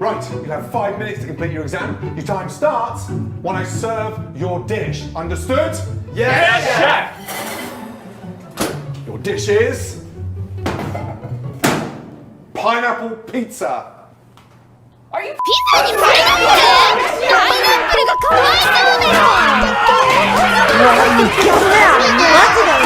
Right, you have 5 minutes to complete your exam. Your time starts when I serve your dish. Understood? Yes, chef! Your dish is pineapple pizza. Are you ピザにパイナップル？パイナップルがかわいそうだよ。もうギャルだよ。マジだよ。